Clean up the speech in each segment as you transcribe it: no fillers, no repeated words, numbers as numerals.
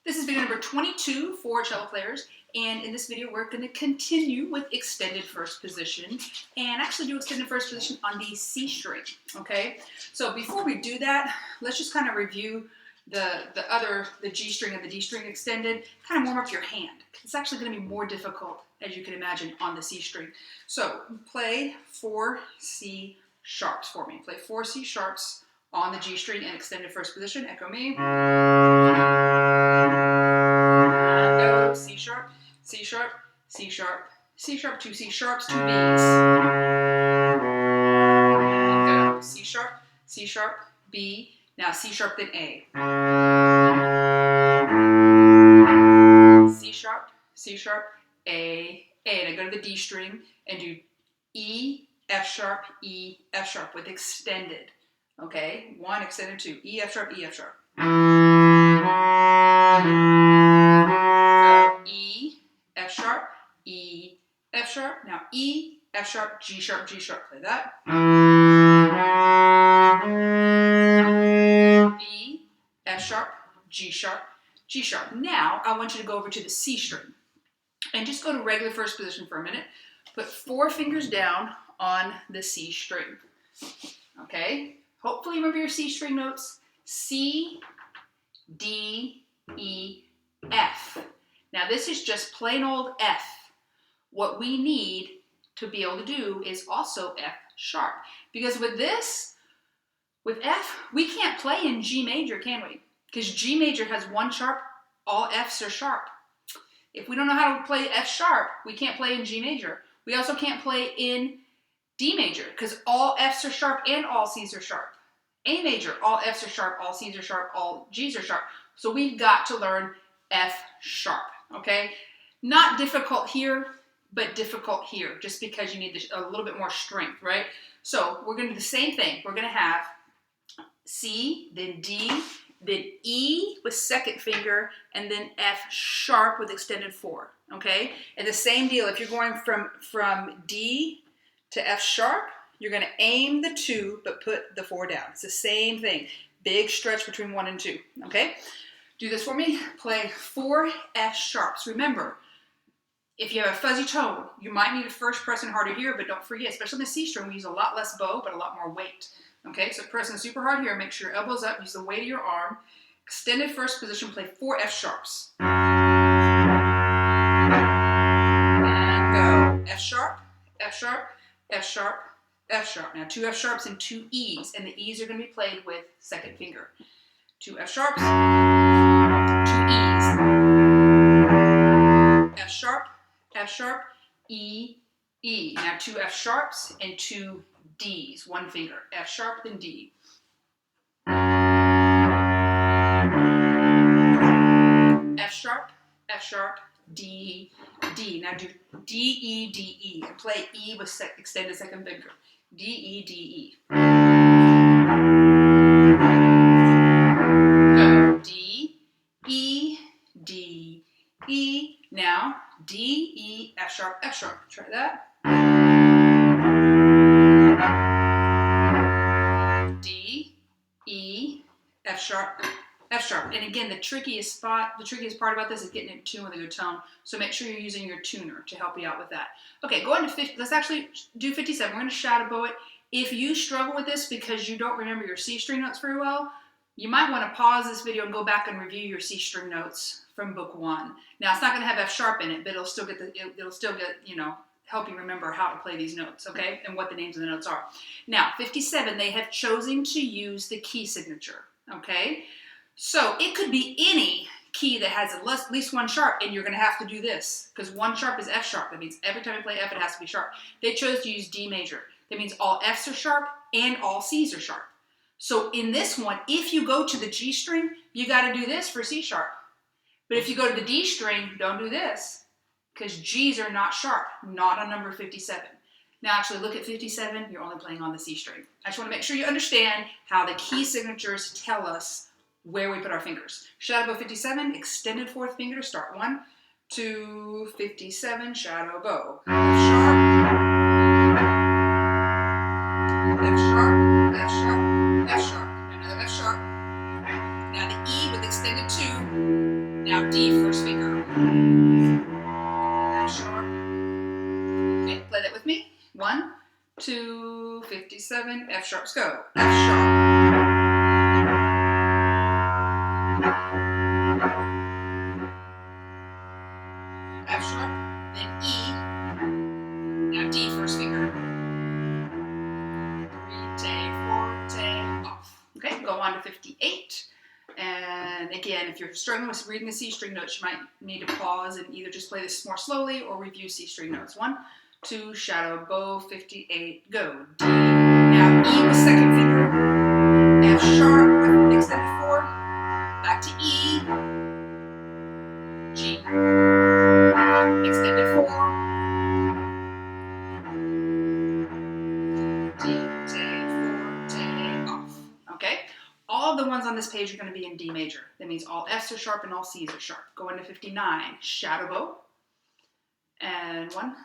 This is video number 22 for cello players, and in this video we're going to continue with extended first position and actually do extended first position on the C string, okay? So before we do that, let's just kind of review the G string and the D string extended, kind of warm up your hand. It's actually going to be more difficult, as you can imagine, on the C string. So play 4 C sharps for me. Play 4 C sharps on the G string in extended first position. Echo me. Go C sharp, C sharp, C sharp, C sharp, 2 C sharps, 2 Bs. And go C sharp, C sharp, B. Now C sharp, then A. C sharp, C sharp, A, A. And I go to the D string and do E, F sharp, E, F sharp with extended. Okay, 1 extended, 2. E, F sharp, E, F sharp. So E, F sharp, E, F sharp. Now E, F sharp, G sharp, G sharp. Play that. E, F sharp, G sharp, G sharp. Now I want you to go over to the C string and just go to regular first position for a minute. Put 4 fingers down on the C string. Okay? Hopefully remember your C string notes. C, D, E, F. Now this is just plain old F. What we need to be able to do is also F sharp. Because with this, with F, we can't play in G major, can we? Because G major has 1 sharp, all Fs are sharp. If we don't know how to play F sharp, we can't play in G major. We also can't play in D major because all Fs are sharp and all Cs are sharp. A major, all Fs are sharp, all Cs are sharp, all Gs are sharp. So we've got to learn F sharp, okay? Not difficult here, but difficult here, just because you need a little bit more strength, right? So we're going to do the same thing. We're going to have C, then D, then E with second finger, and then F sharp with extended 4, okay? And the same deal, if you're going from D to F sharp, you're going to aim the 2, but put the 4 down. It's the same thing. Big stretch between 1 and 2, okay? Do this for me. Play 4 F sharps. Remember, if you have a fuzzy tone, you might need to first press in harder here, but don't forget, especially in the C string, we use a lot less bow, but a lot more weight. Okay, so press in super hard here. Make sure your elbow's up. Use the weight of your arm. Extended first position. Play 4 F sharps. And go F sharp, F sharp, F sharp, F sharp. Now 2 F sharps and 2 E's, and the E's are going to be played with second finger. 2 F sharps, 2 E's. F sharp, E, E. Now 2 F sharps and 2 D's, 1 finger. F sharp, then D. F sharp, D, D. Now do D, E, D, E. And play E with extended second finger. D, E, D, E. Go. D, E, D, E. Now D, E, F sharp, F sharp. Try that. D, E, F sharp, F sharp. And again, the trickiest part about this is getting it in tune with a good tone. So make sure you're using your tuner to help you out with that. Okay, go on to 50. Let's actually do 57. We're going to shadow bow it. If you struggle with this because you don't remember your C string notes very well, you might want to pause this video and go back and review your C string notes from book 1. Now, it's not going to have F sharp in it, but it'll still get, you know, help you remember how to play these notes, okay, and what the names of the notes are. Now, 57, they have chosen to use the key signature, okay? So it could be any key that has at least 1 sharp, and you're going to have to do this, because 1 sharp is F sharp. That means every time you play F, it has to be sharp. They chose to use D major. That means all Fs are sharp and all Cs are sharp. So in this one, if you go to the G string, you got to do this for C sharp. But if you go to the D string, don't do this, because G's are not sharp, not on number 57. Now actually look at 57, you're only playing on the C string. I just want to make sure you understand how the key signatures tell us where we put our fingers. Shadow bow 57, extended 4th finger to start. 1, 2, 57, shadow bow. F sharp, F sharp, F sharp, F sharp. Another F sharp. Now the E with extended 2. Now D, first finger. F sharp. Okay, play that with me. 1, 2, 57, F sharps go. F sharp. F sharp, then E. Now D, first finger. Forte, off. Okay, go on to 58. And again, if you're struggling with reading the C string notes, you might need to pause and either just play this more slowly or review C string notes. 1, 2, shadow, bow, 58, go. D. Now E with second finger. F sharp with extended 4. Back to E. G. Extended 4. D, forte, off. Okay? All the ones on this page are going to be in D major. That means all F's are sharp and all C's are sharp. Go into 59, shadow bow. And 1.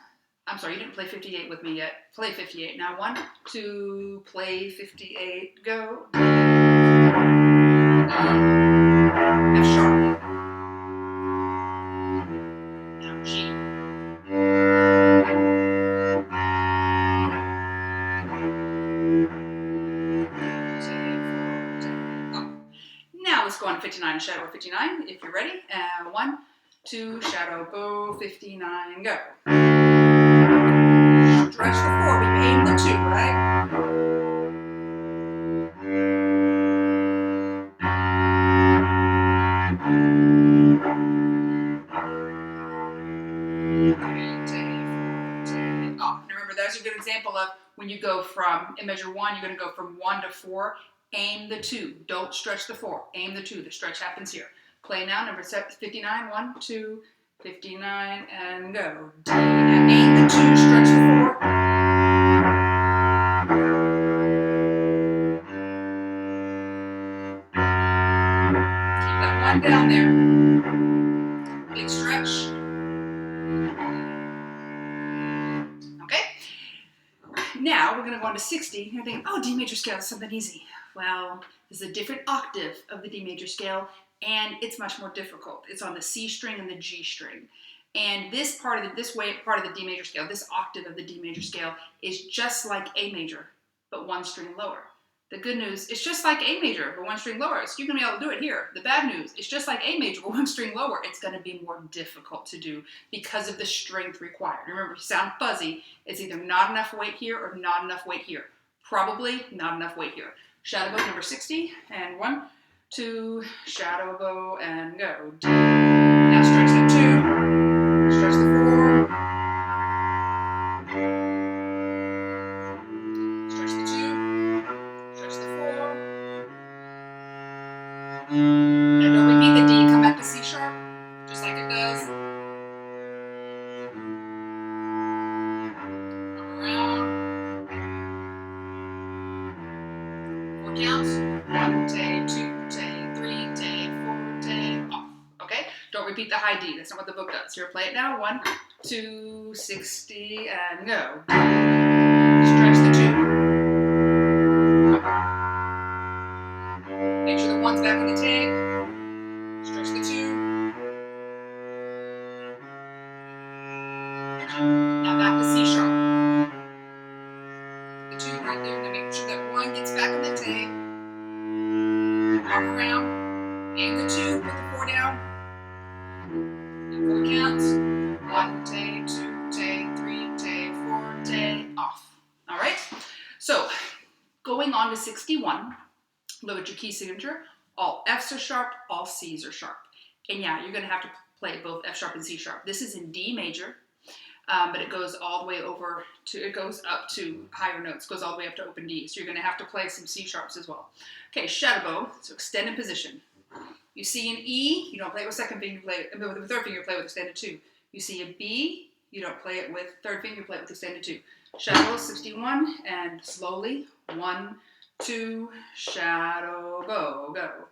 I'm sorry, you didn't play 58 with me yet. Play 58. Now 1, 2, play 58, go. F sharp. Now G. Now let's go on to 59, shadow 59, if you're ready. 1, 2, shadow, bow, 59, go. Stretch the 4, we aim the 2, right? Off. And remember, that's a good example of when you go from, in measure 1, you're going to go from 1 to 4, aim the 2. Don't stretch the 4, aim the 2. The stretch happens here. Play now, number 59, 1, 2, 59, and go. D. Now aim the 2, stretch the 4. Keep that 1 down there. Big stretch. Okay? Now we're going to go on to 60. You're thinking, oh, D major scale is something easy. Well, this is a different octave of the D major scale, and it's much more difficult. It's on the C string and the G string. And this part of the D major scale, this octave of the D major scale, is just like A major, but 1 string lower. The good news, it's just like A major, but 1 string lower. So you're going to be able to do it here. The bad news, it's just like A major, but 1 string lower. It's going to be more difficult to do because of the strength required. Remember, if you sound fuzzy, it's either not enough weight here or not enough weight here. Probably not enough weight here. Shadow bow number 60, and 1, 2, shadow bow, and go. D. Now stretch that 2, stretch the 4, stretch the 2, stretch the 4. Now don't repeat the D, come back to C sharp, just like it does. Come around. 4 counts. 1, take, 2, take, 3, take, 4, take, off. Okay? Don't repeat the high D. That's not what the book does. Here, play it now. 1, 2, 60, and go. Stretch the 2. Make sure the 1's back on the tag. Stretch the 2. Now back to C sharp. The 2 right there. Now make sure that 1 gets back on the tag. Arm around. Aim the 2. Put the 4 down. Now 4 counts. 1, take, 2, take, 3, take, 4, take, off. All right? So, going on to 61, look at your key signature. All F's are sharp, all C's are sharp. And yeah, you're going to have to play both F sharp and C sharp. This is in D major, but it goes all the way over to, it goes up to higher notes, goes all the way up to open D. So you're going to have to play some C sharps as well. Okay, shadow bow, so extended position. You see an E, you don't play it with second finger, you play it with the third finger, you play it with extended 2. You see a B, you don't play it with third finger, you play it with extended 2. Shadow 61, and slowly, 1, 2, shadow, bow, go.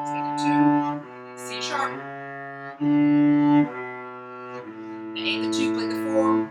Extended 2, C sharp. And 8 the 2, play the 4.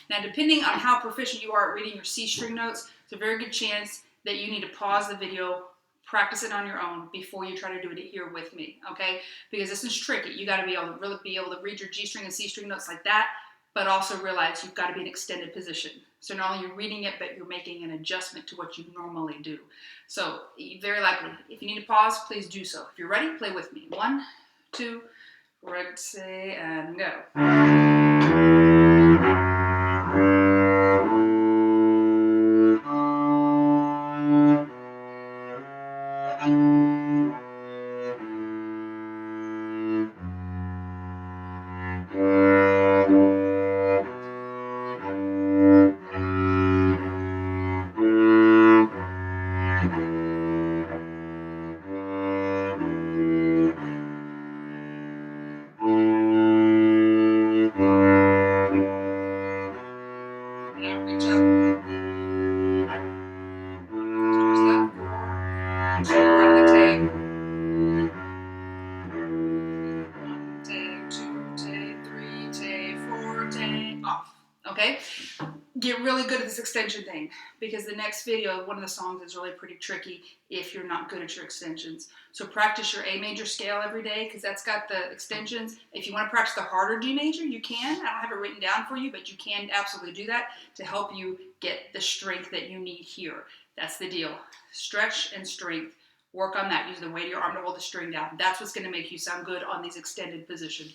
Now, depending on how proficient you are at reading your C string notes, it's a very good chance that you need to pause the video, practice it on your own before you try to do it here with me, okay? Because this is tricky. You got to be able to really be able to read your G string and C string notes like that, but also realize you've got to be in extended position. So not only you're reading it, but you're making an adjustment to what you normally do. So very likely, if you need to pause, please do so. If you're ready, play with me. 1, 2, ready, and go. Okay, get really good at this extension thing, because the next video, one of the songs is really pretty tricky if you're not good at your extensions. So practice your A major scale every day, because that's got the extensions. If you want to practice the harder G major, you can. I don't have it written down for you, but you can absolutely do that to help you get the strength that you need here. That's the deal. Stretch and strength. Work on that. Use the weight of your arm to hold the string down. That's what's going to make you sound good on these extended positions.